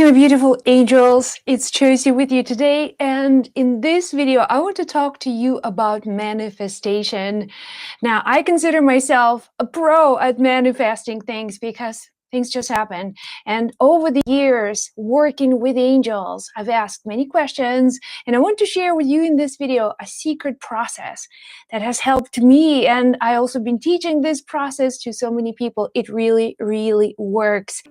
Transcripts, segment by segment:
Hello, beautiful angels. It's Josie with you today. And in this video, I want to talk to you about manifestation. Now, I consider myself a pro at manifesting things because things just happen. And over the years, working with angels, I've asked many questions. And I want to share with you in this video a secret process that has helped me. And I also been teaching this process to so many people. It really, really works.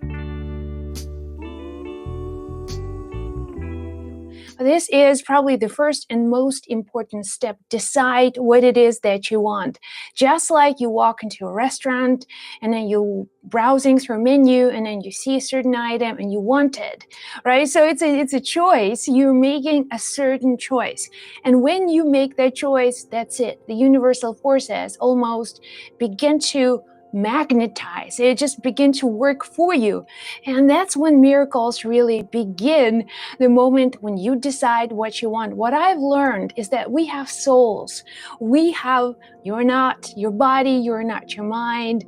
This is probably the first and most important step. Decide what it is that you want. Just like you walk into a restaurant and then you're browsing through a menu and then you see a certain item and you want it, right? So it's a choice. You're making a certain choice. And when you make that choice, that's it. The universal forces almost begin to magnetize. It just begin to work for you. And that's when miracles really begin, the moment when you decide what you want. What I've learned is that we have souls. You're not your body, you're not your mind.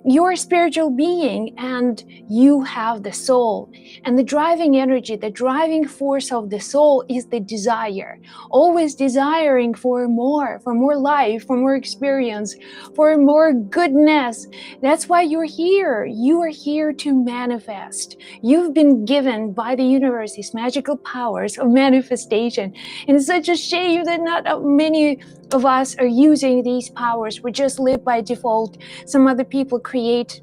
You're a spiritual being and you have the soul. And the driving energy, the driving force of the soul is the desire. Always desiring for more life, for more experience, for more goodness. That's why you're here. You are here to manifest. You've been given by the universe these magical powers of manifestation. And it's such a shame that not many of us are using these powers. We just live by default. Some other people create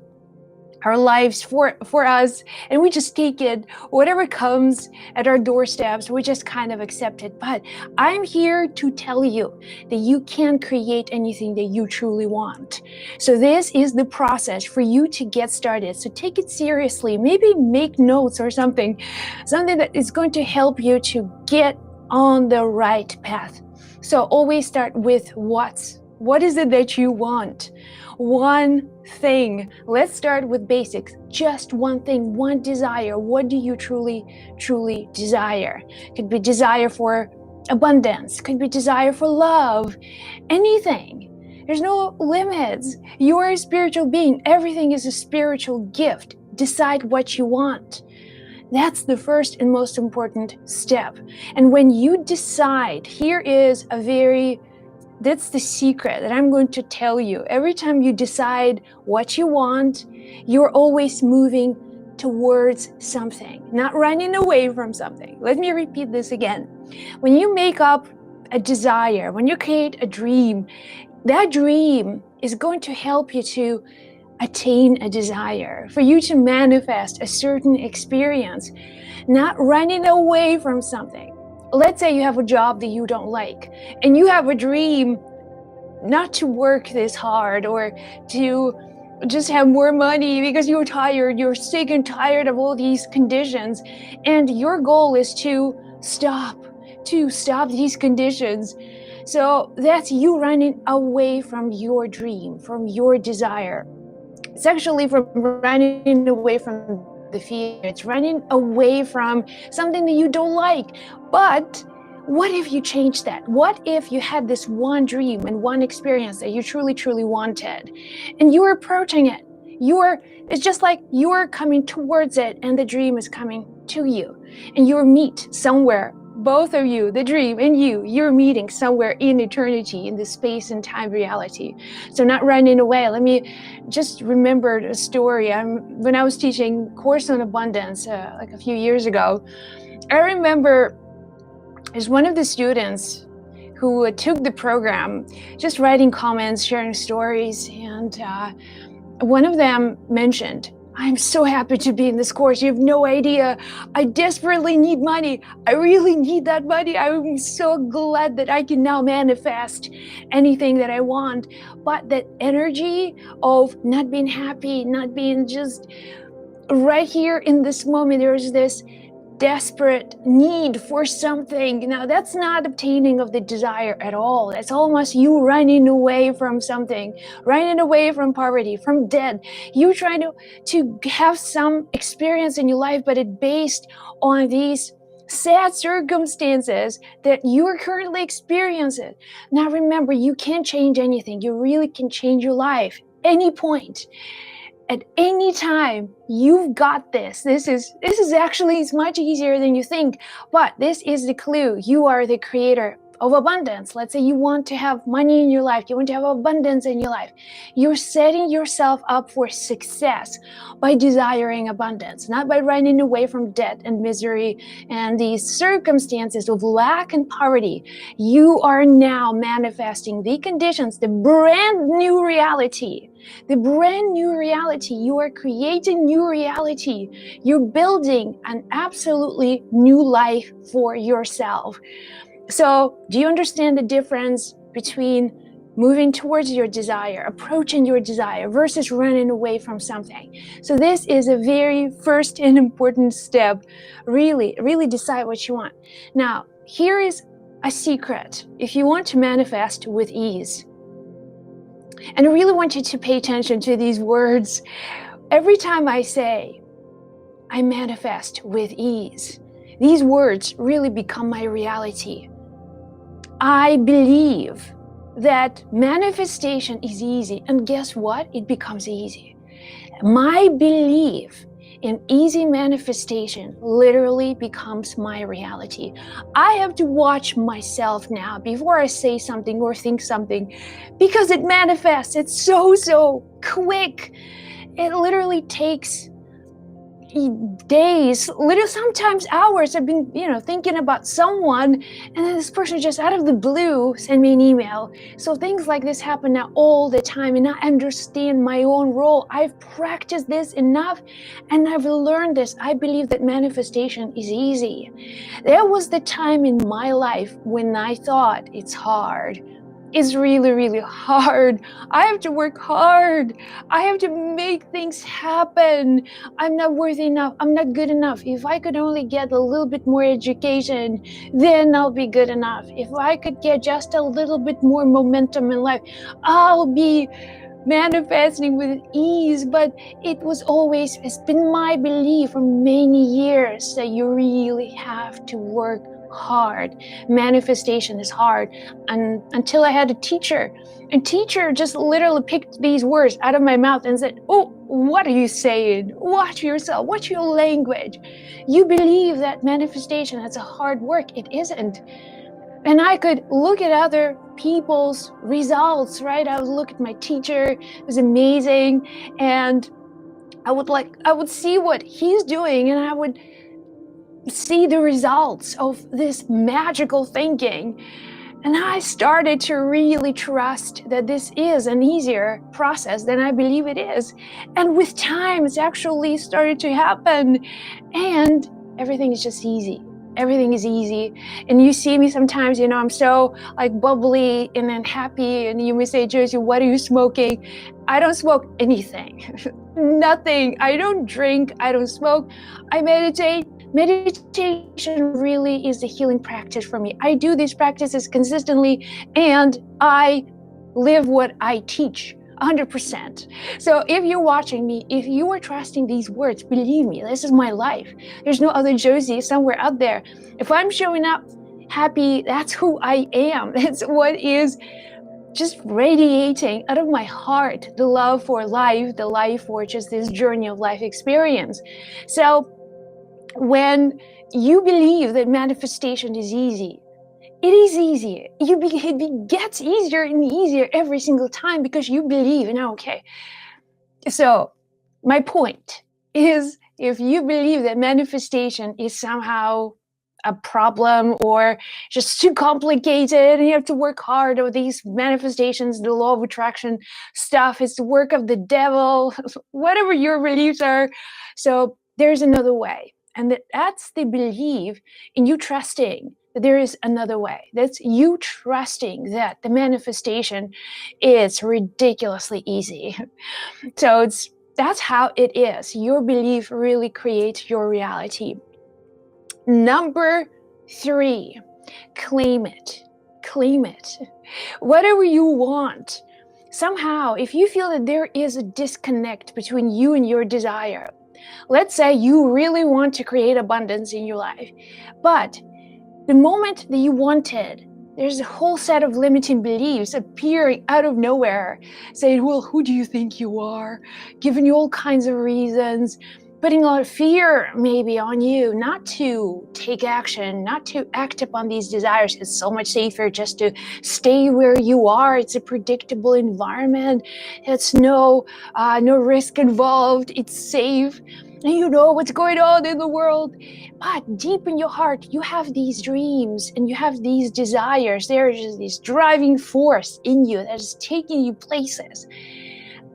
our lives for us, and we just take it. Whatever comes at our doorsteps, we just kind of accept it. But I'm here to tell you that you can create anything that you truly want. So this is the process for you to get started. So take it seriously. Maybe make notes or something that is going to help you to get on the right path. So always start with what is it that you want? One thing. Let's start with basics. Just one thing, one desire. What do you truly, truly desire? Could be desire for abundance. Could be desire for love. Anything. There's no limits. You are a spiritual being. Everything is a spiritual gift. Decide what you want. That's the first and most important step. And when you decide, that's the secret that I'm going to tell you. Every time you decide what you want, you're always moving towards something, not running away from something. Let me repeat this again. When you make up a desire, when you create a dream, that dream is going to help you to attain a desire, for you to manifest a certain experience, not running away from something. Let's say you have a job that you don't like, and you have a dream not to work this hard or to just have more money because you're tired, you're sick and tired of all these conditions, and your goal is to stop these conditions. So that's you running away from your dream, from your desire. It's actually from running away from the fear. It's running away from something that you don't like. But what if you change that? What if you had this one dream and one experience that you truly, truly wanted, and you're approaching it? It's just like you're coming towards it and the dream is coming to you, and you'll meet somewhere. Both of you, the dream and you're meeting somewhere in eternity, in the space and time reality. So not running away. Let me just remember a story. When I was teaching Course on Abundance like a few years ago, I remember there's one of the students who took the program, just writing comments, sharing stories, and one of them mentioned, "I'm so happy to be in this course. You have no idea. I desperately need money. I really need that money. I'm so glad that I can now manifest anything that I want." But that energy of not being happy, not being just right here in this moment, there's this desperate need for something. Now, that's not obtaining of the desire at all. That's almost you running away from something, running away from poverty, from debt. You trying to have some experience in your life, but it's based on these sad circumstances that you're currently experiencing. Now, remember, you can't change anything. You really can change your life any point. At any time, you've got this. This is actually, it's much easier than you think, but this is the clue. You are the creator of abundance. Let's say you want to have money in your life, you want to have abundance in your life. You're setting yourself up for success by desiring abundance, not by running away from debt and misery and these circumstances of lack and poverty. You are now manifesting the conditions, the brand new reality. The brand new reality. You are creating new reality. You're building an absolutely new life for yourself. So, do you understand the difference between moving towards your desire, approaching your desire, versus running away from something? So this is a very first and important step. Really decide what you want. Now, here is a secret. If you want to manifest with ease, and I really want you to pay attention to these words. Every time I say, I manifest with ease, these words really become my reality. I believe that manifestation is easy, and guess what? It becomes easy. My belief in easy manifestation literally becomes my reality. I have to watch myself now before I say something or think something, because it manifests. It's so quick. It literally takes days, sometimes hours. I've been, thinking about someone, and then this person just out of the blue send me an email. So things like this happen now all the time, and I understand my own role. I've practiced this enough, and I've learned this. I believe that manifestation is easy. There was the time in my life when I thought it's hard. It's really hard. I have to work hard. I have to make things happen. I'm not worthy enough. I'm not good enough. If I could only get a little bit more education, then I'll be good enough. If I could get just a little bit more momentum in life, I'll be manifesting with ease. But it's been my belief for many years that you really have to work hard. Manifestation is hard. And until I had a teacher, just literally picked these words out of my mouth and said, oh, what are you saying? Watch yourself. Watch your language. You believe that manifestation is a hard work. It isn't. And I could look at other people's results, right? I would look at my teacher. It was amazing. And I would see what he's doing, and I would see the results of this magical thinking. And I started to really trust that this is an easier process than I believe it is. And with time, it's actually started to happen. And everything is just easy. Everything is easy. And you see me sometimes, I'm so bubbly and then happy. And you may say, Josie, what are you smoking? I don't smoke anything. Nothing. I don't drink. I don't smoke. I meditate. Meditation really is a healing practice for me. I do these practices consistently, and I live what I teach 100%. So if you're watching me, if you are trusting these words, believe me, this is my life. There's no other Josie somewhere out there. If I'm showing up happy, that's who I am. That's what is just radiating out of my heart, the love for life, the life for just this journey of life experience. So when you believe that manifestation is easy, it is easy. It gets easier and easier every single time because you believe. Okay. So my point is, if you believe that manifestation is somehow a problem or just too complicated and you have to work hard, or these manifestations, the law of attraction stuff is the work of the devil, whatever your beliefs are. So there's another way. And that's the belief in you trusting that there is another way. That's you trusting that the manifestation is ridiculously easy. So that's how it is. Your belief really creates your reality. Number 3, claim it. Claim it. Whatever you want. Somehow, if you feel that there is a disconnect between you and your desire, let's say you really want to create abundance in your life, but the moment that you wanted There's a whole set of limiting beliefs appearing out of nowhere, saying, well, who do you think you are? Giving you all kinds of reasons, putting a lot of fear maybe on you not to take action, not to act upon these desires. It's so much safer just to stay where you are. It's a predictable environment. It's no risk involved. It's safe. And you know what's going on in the world. But deep in your heart, you have these dreams and you have these desires. There is just this driving force in you that is taking you places.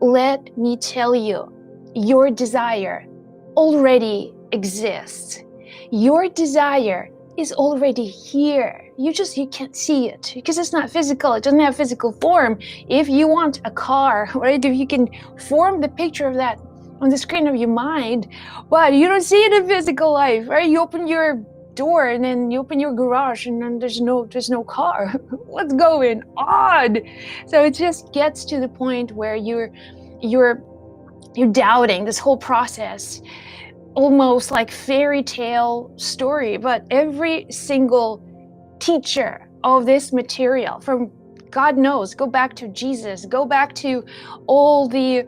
Let me tell you, your desire already exists. Your desire is already here. You can't see it because it's not physical. It doesn't have physical form. If you want a car, right? If you can form the picture of that on the screen of your mind, but you don't see it in physical life, right? You open your door and then you open your garage and then there's no car. What's going on? So it just gets to the point where you're doubting this whole process, almost like fairy tale story. But every single teacher of this material, from God knows, go back to Jesus, go back to all the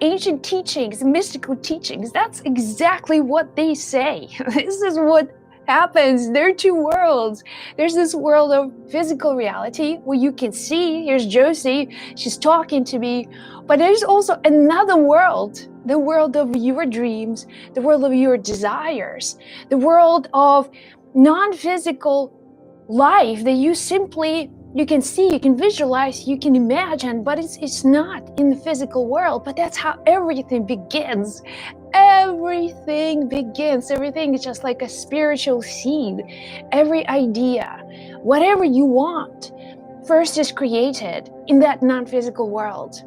ancient teachings, mystical teachings, that's exactly what they say. This is what happens. There are two worlds. There's this world of physical reality where you can see, here's Josie, she's talking to me, but there's also another world, the world of your dreams, the world of your desires, the world of non-physical life that you can see, you can visualize, you can imagine, but it's not in the physical world. But that's how everything begins. Everything begins. Everything is just like a spiritual seed. Every idea, whatever you want, first is created in that non-physical world.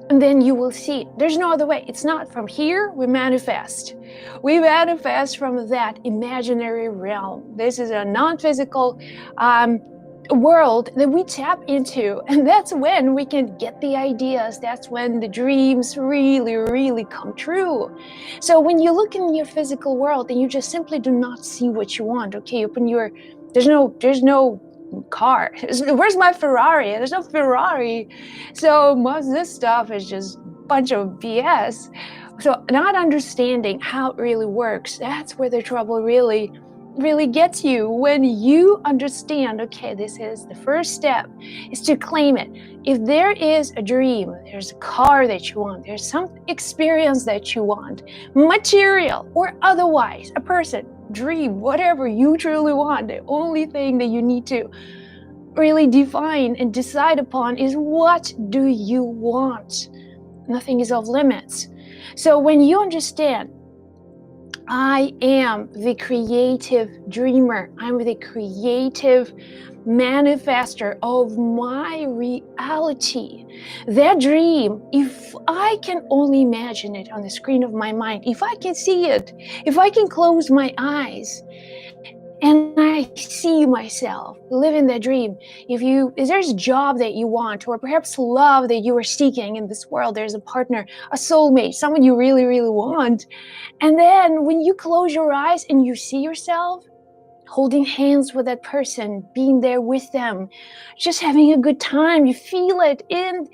And then you will see it. There's no other way. It's not from here we manifest. We manifest from that imaginary realm. This is a non-physical world that we tap into, and that's when we can get the ideas. That's when the dreams really come true. So when you look in your physical world and you just simply do not see what you want, okay, there's no car. Where's my Ferrari? There's no Ferrari. So most of this stuff is just a bunch of BS. So not understanding how it really works, that's where the trouble really gets you. When you understand, okay, this is the first step, is to claim it. If there is a dream, there's a car that you want, there's some experience that you want, material or otherwise, a person, dream, whatever you truly want, the only thing that you need to really define and decide upon is, what do you want? Nothing is off limits. So when you understand, I am the creative dreamer, I'm the creative manifester of my reality. That dream, if I can only imagine it on the screen of my mind, if I can see it, if I can close my eyes and I see myself living that dream, if there's a job that you want, or perhaps love that you are seeking in this world, there's a partner, a soulmate, someone you really want, and then when you close your eyes and you see yourself holding hands with that person, being there with them, just having a good time, you feel it, and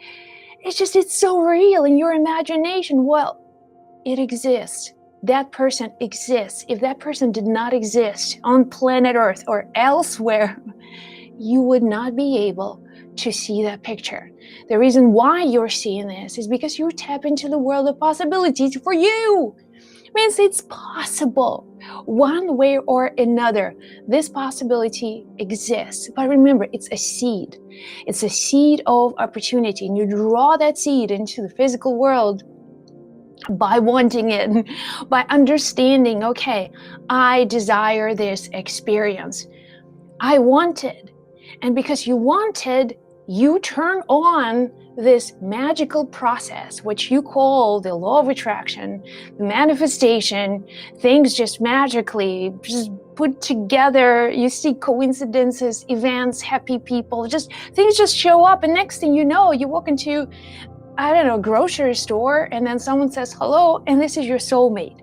it's so real in your imagination. Well, it exists. That person exists. If that person did not exist on planet Earth or elsewhere, you would not be able to see that picture. The reason why you're seeing this is because you tap into the world of possibilities for you. It means it's possible. One way or another, this possibility exists. But remember, it's a seed. It's a seed of opportunity. And you draw that seed into the physical world by wanting it, by understanding, okay, I desire this experience. I wanted. And because you wanted, you turn on this magical process, which you call the law of attraction, the manifestation. Things just magically just put together. You see coincidences, events, happy people, things just show up. And next thing you know, you walk into I don't know, grocery store, and then someone says hello, and this is your soulmate.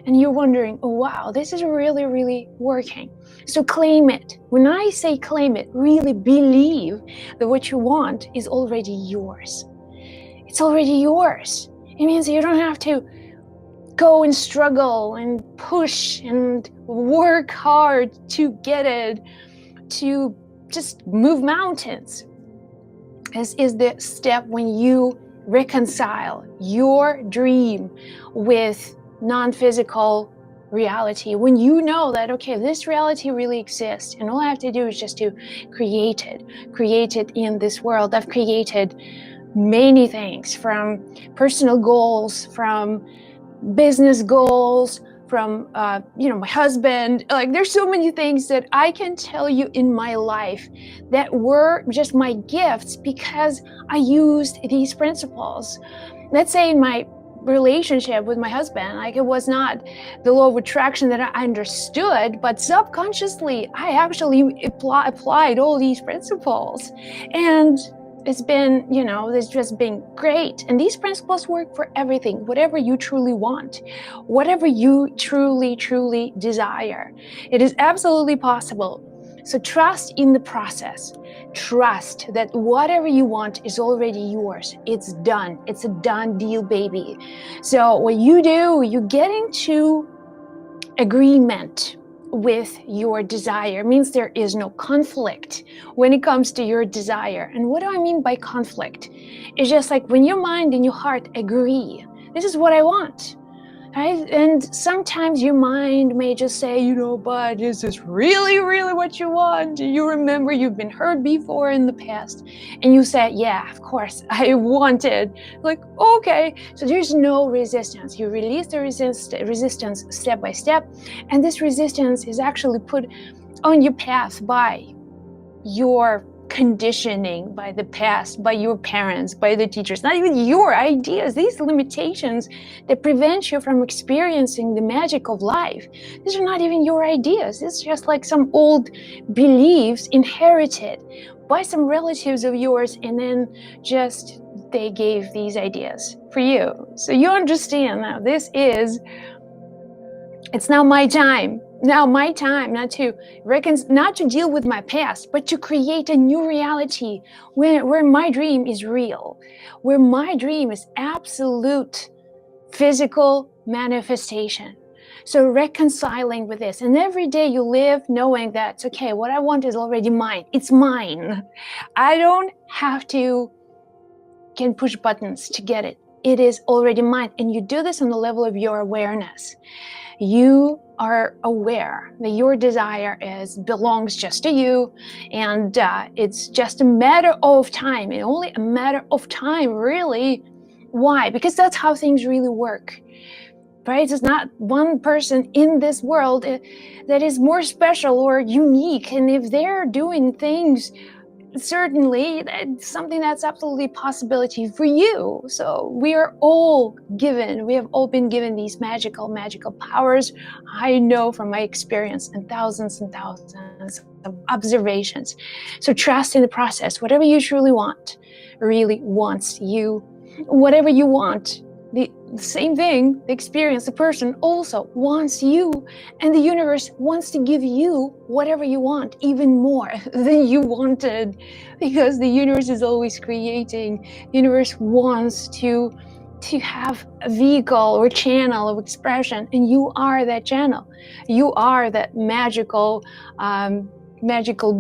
And you're wondering, oh, wow, this is really, really working. So claim it. When I say claim it, really believe that what you want is already yours. It's already yours. It means you don't have to go and struggle and push and work hard to get it, to just move mountains. This is the step when you reconcile your dream with non-physical reality. When you know that, okay, this reality really exists, and all I have to do is just to create it in this world. I've created many things, from personal goals, from business goals, from my husband. Like, there's so many things that I can tell you in my life that were just my gifts because I used these principles. Let's say in my relationship with my husband, like, it was not the law of attraction that I understood, but subconsciously I actually applied all these principles, and it's just been great. And these principles work for everything, whatever you truly want, whatever you truly, truly desire. It is absolutely possible. So trust in the process. Trust that whatever you want is already yours. It's done. It's a done deal, baby. So what you do, you get into agreement with your desire. It means there is no conflict when it comes to your desire. And what do I mean by conflict? It's just like when your mind and your heart agree, this is what I want, right? And sometimes your mind may just say, but is this really, really what you want? You remember you've been hurt before in the past, and you said, yeah, of course, I want it. Like, okay, so there's no resistance. You release the resistance step by step, and this resistance is actually put on your path by your conditioning, by the past, by your parents, by the teachers, not even your ideas. These limitations that prevent you from experiencing the magic of life, these are not even your ideas. It's just like some old beliefs inherited by some relatives of yours, and then just they gave these ideas for you. So you understand now, it's now my time. Now my time not to deal with my past, but to create a new reality where my dream is real, where my dream is absolute physical manifestation. So reconciling with this, and every day you live knowing that, okay, what I want is already mine. It's mine. I don't have to can push buttons to get it. It is already mine. And you do this on the level of your awareness. You are aware that your desire belongs just to you, and it's just a matter of time, and only a matter of time, really. Why? Because that's how things really work, right? It's not one person in this world that is more special or unique, and if they're doing things, certainly that's something that's absolutely a possibility for you. So we have all been given these magical powers. I know from my experience and thousands of observations. So trust in the process. Whatever you truly want really wants you. Whatever you want, the same thing, the experience, the person also wants you, and the universe wants to give you whatever you want, even more than you wanted, because the universe is always creating. The universe wants to have a vehicle or channel of expression, and you are that channel. You are that magical,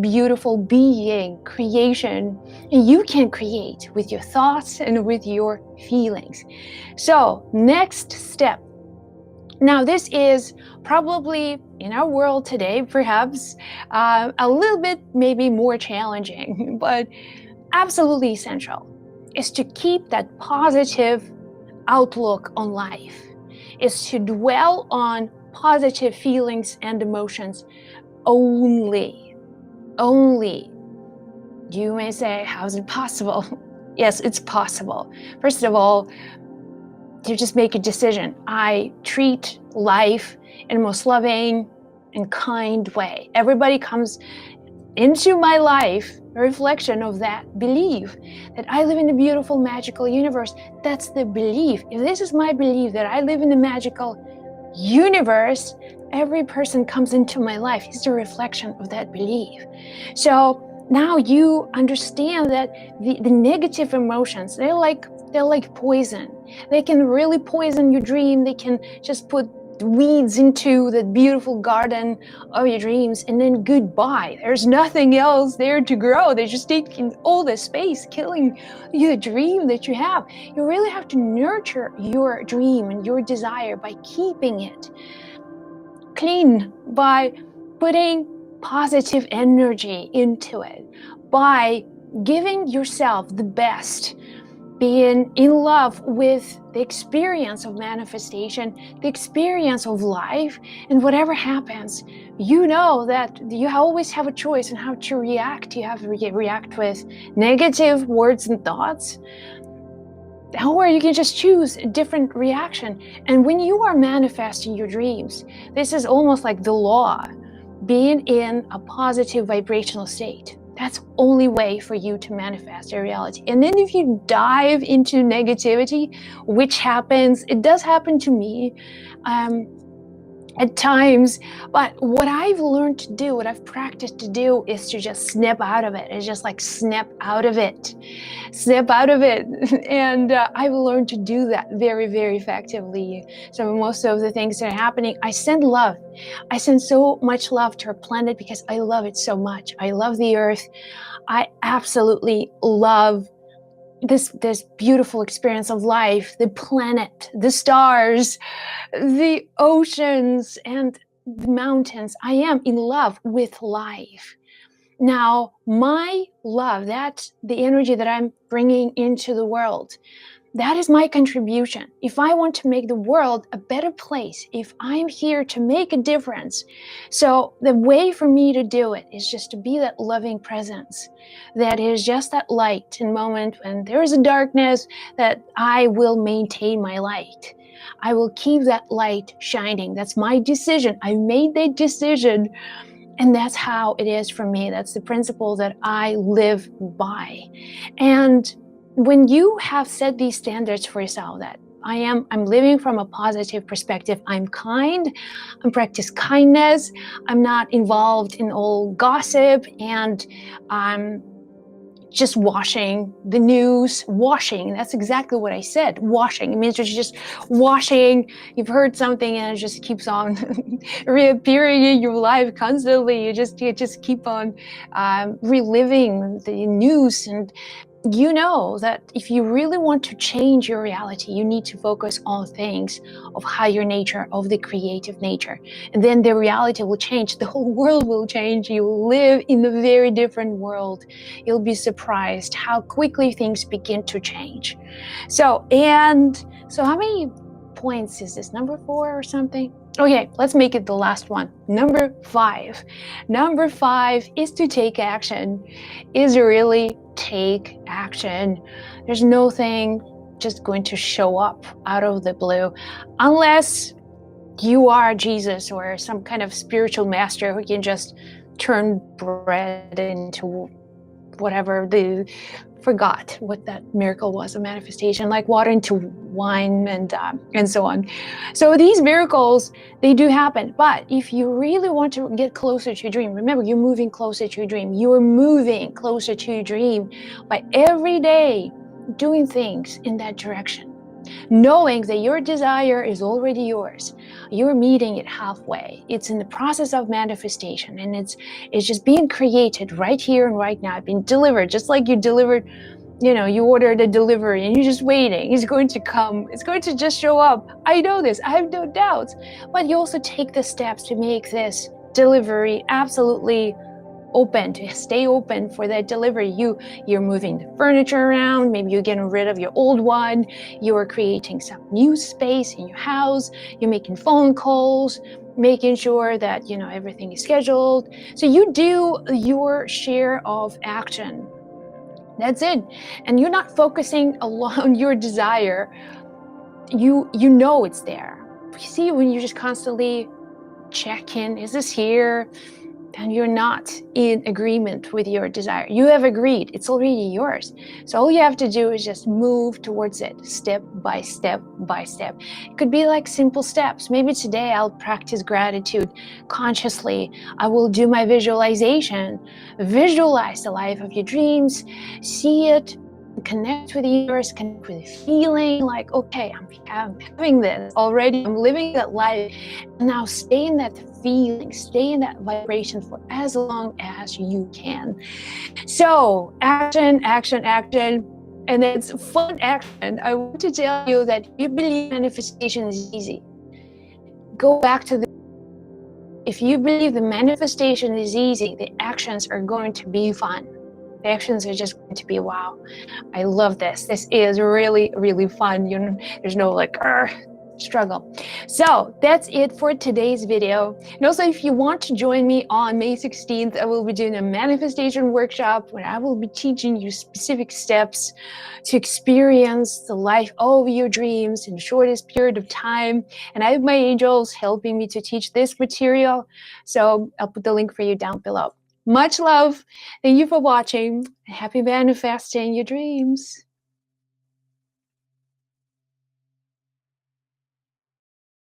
beautiful being, creation. And you can create with your thoughts and with your feelings. So next step. Now this is probably in our world today, perhaps a little bit maybe more challenging, but absolutely essential, is to keep that positive outlook on life, is to dwell on positive feelings and emotions only. You may say, how is it possible? Yes, it's possible. First of all, you just make a decision. I treat life in the most loving and kind way. Everybody comes into my life a reflection of that belief that I live in a beautiful, magical universe. That's the belief. If this is my belief that I live in a magical universe, every person comes into my life is a reflection of that belief. So now you understand that the negative emotions, they're like poison. They can really poison your dream. They can just put weeds into the beautiful garden of your dreams, and then goodbye. There's nothing else there to grow. They're just taking all the space, killing the dream that you have. You really have to nurture your dream and your desire by keeping it clean, by putting positive energy into it, by giving yourself the best, being in love with the experience of manifestation, the experience of life, and whatever happens, you know that you always have a choice on how to react. You have to react with negative words and thoughts, or you can just choose a different reaction. And when you are manifesting your dreams, this is almost like the law, being in a positive vibrational state. That's the only way for you to manifest your reality. And then if you dive into negativity, which happens, it does happen to me at times, but what I've learned to do, what I've practiced to do, is to just snap out of it. It's just like snap out of it. And I've learned to do that very, very effectively. So most of the things that are happening, I send love. I send so much love to our planet because I love it so much. I love the earth. I absolutely love this beautiful experience of life, the planet, the stars, the oceans, and the mountains. I am in love with life. Now, my love, that's the energy that I'm bringing into the world. That is my contribution. If I want to make the world a better place, if I'm here to make a difference, so the way for me to do it is just to be that loving presence. That is just that light in moment when there is a darkness, that I will maintain my light. I will keep that light shining. That's my decision. I made that decision. And that's how it is for me. That's the principle that I live by. And when you have set these standards for yourself, that I'm living from a positive perspective, I'm kind, I practice kindness, I'm not involved in all gossip, and I'm just watching the news. Washing, that's exactly what I said. Washing, it means you're just washing. You've heard something and it just keeps on reappearing in your life constantly. You just keep on reliving the news. And you know that if you really want to change your reality, you need to focus on things of higher nature, of the creative nature. And then the reality will change. The whole world will change. You will live in a very different world. You'll be surprised how quickly things begin to change. So how many points is this? Number 4 or something? Okay, let's make it the last one. Number 5. Number 5 is to take action. Is really take action. There's nothing just going to show up out of the blue unless you are Jesus or some kind of spiritual master who can just turn bread into whatever forgot what that miracle was, a manifestation, like water into wine and so on. So these miracles, they do happen. But if you really want to get closer to your dream, remember, you're moving closer to your dream. You're moving closer to your dream by every day doing things in that direction. Knowing that your desire is already yours, you're meeting it halfway. It's in the process of manifestation, and it's just being created right here and right now, being delivered, just like you delivered, you ordered a delivery and you're just waiting. It's going to come. It's going to just show up. I know this. I have no doubts. But you also take the steps to make this delivery absolutely open, to stay open for that delivery. You're moving the furniture around, maybe you're getting rid of your old one, you're creating some new space in your house, you're making phone calls, making sure that everything is scheduled. So you do your share of action. That's it. And you're not focusing on your desire. You know it's there. You see, when you just constantly check in, is this here? then you're not in agreement with your desire. You have agreed, it's already yours. So all you have to do is just move towards it, step by step by step. It could be like simple steps. Maybe today I'll practice gratitude consciously. I will do my visualization. Visualize the life of your dreams, see it, connect with the universe, connect with the feeling, like, okay, I'm having this already, I'm living that life. And now stay in that feeling, stay in that vibration for as long as you can. So action, action, action. And it's fun action. I want to tell you that if you believe manifestation is easy, go back to the, if you believe the manifestation is easy, the actions are going to be fun. The actions are just going to be wow. I love this. This is really, really fun. You know, there's no like struggle. So that's it for today's video. And also, if you want to join me on May 16th, I will be doing a manifestation workshop where I will be teaching you specific steps to experience the life of your dreams in the shortest period of time. And I have my angels helping me to teach this material. So I'll put the link for you down below. Much love. Thank you for watching. Happy manifesting your dreams.